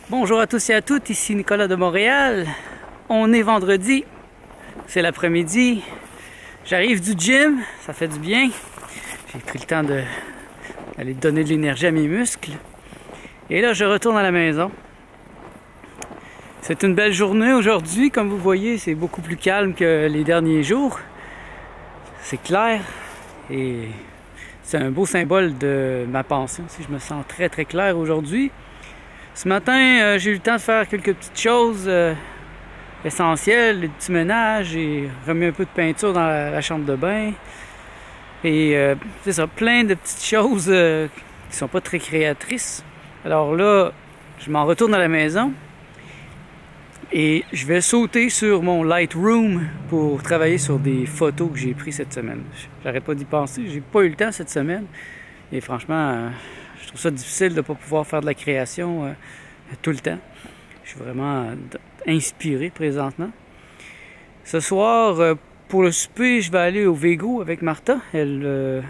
Bonjour à tous et à toutes, ici Nicolas de Montréal. On est vendredi, c'est l'après-midi. J'arrive du gym, ça fait du bien. J'ai pris le temps d'aller donner de l'énergie à mes muscles. Et là, je retourne à la maison. C'est une belle journée aujourd'hui, comme vous voyez, c'est beaucoup plus calme que les derniers jours. C'est clair et c'est un beau symbole de ma pension. Je me sens très très clair aujourd'hui. Ce matin, j'ai eu le temps de faire quelques petites choses essentielles, des petits ménages. J'ai remis un peu de peinture dans la chambre de bain. Et c'est ça, plein de petites choses qui sont pas très créatrices. Alors là, je m'en retourne à la maison. Et je vais sauter sur mon Lightroom pour travailler sur des photos que j'ai prises cette semaine. J'arrête pas d'y penser, j'ai pas eu le temps cette semaine. Et franchement, je trouve ça difficile de ne pas pouvoir faire de la création tout le temps. Je suis vraiment inspiré présentement. Ce soir, pour le souper, je vais aller au Vego avec Martha. Elle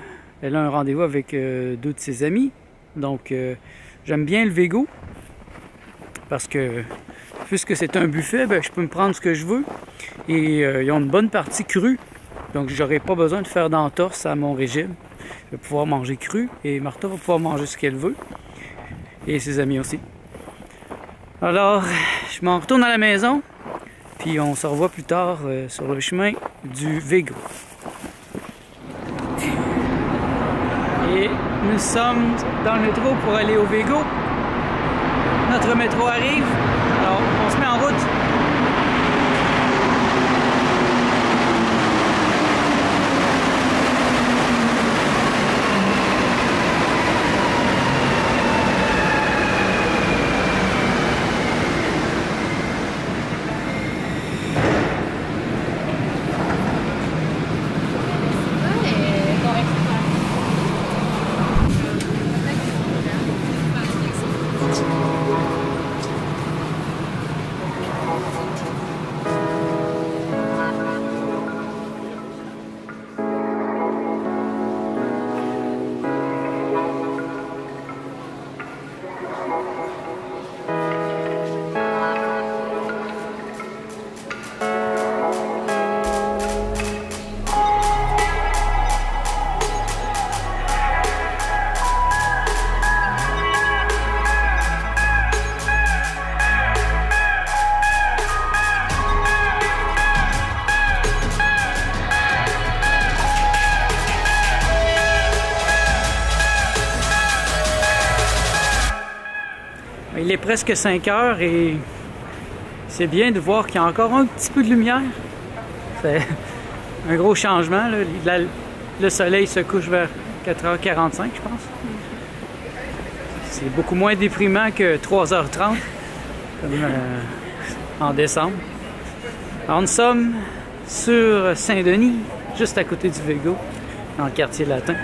a un rendez-vous avec deux de ses amis. Donc, j'aime bien le Vego parce que puisque c'est un buffet, ben, je peux me prendre ce que je veux. Et ils ont une bonne partie crue. Donc, j'aurai pas besoin de faire d'entorse à mon régime. Je vais pouvoir manger cru et Martha va pouvoir manger ce qu'elle veut. Et ses amis aussi. Alors, je m'en retourne à la maison. Puis on se revoit plus tard sur le chemin du Vego. Et nous sommes dans le métro pour aller au Vego. Notre métro arrive. Alors, on se met en route. Il est presque 5 heures et c'est bien de voir qu'il y a encore un petit peu de lumière. C'est un gros changement. Là. Le soleil se couche vers 4h45, je pense. C'est beaucoup moins déprimant que 3h30, comme en décembre. Alors, nous sommes sur Saint-Denis, juste à côté du Vego, dans le quartier latin.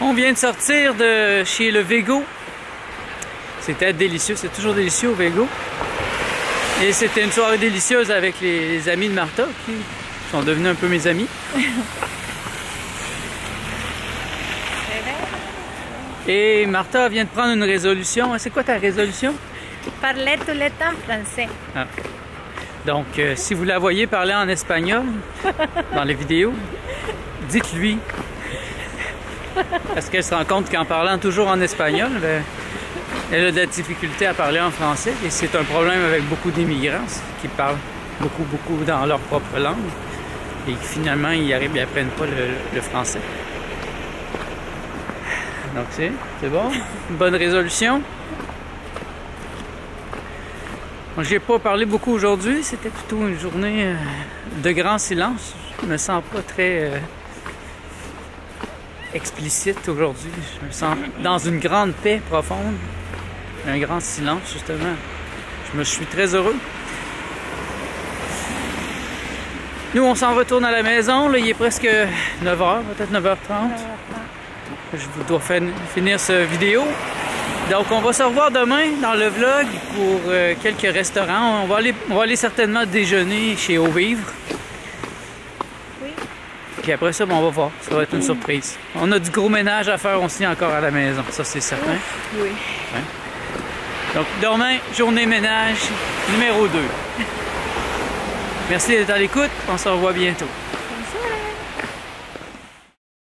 On vient de sortir de chez le Vego. C'était délicieux, c'est toujours délicieux au Vego. Et c'était une soirée délicieuse avec les amis de Martha qui sont devenus un peu mes amis. Et Martha vient de prendre une résolution. C'est quoi ta résolution? Parler tout le temps français. Ah. Donc, si vous la voyez parler en espagnol dans les vidéos, dites-lui. Parce qu'elle se rend compte qu'en parlant toujours en espagnol, ben, elle a de la difficulté à parler en français. Et c'est un problème avec beaucoup d'immigrants qui parlent beaucoup dans leur propre langue. Et finalement, ils n'apprennent pas le français. Donc c'est bon, une bonne résolution. J'ai pas parlé beaucoup aujourd'hui, c'était plutôt une journée de grand silence. Je me sens pas très explicite aujourd'hui. Je me sens dans une grande paix profonde, un grand silence justement. Je suis très heureux. Nous, on s'en retourne à la maison. Là, il est presque 9h, peut-être 9h30. Je dois finir cette vidéo. Donc, on va se revoir demain dans le vlog pour quelques restaurants. On va aller certainement déjeuner chez Au Vivre. Oui. Puis après ça, bon, on va voir. Ça va être une surprise. On a du gros ménage à faire aussi encore à la maison. Ça, c'est certain. Oui. Ouais. Donc, demain, journée ménage numéro 2. Merci d'être à l'écoute. On se revoit bientôt.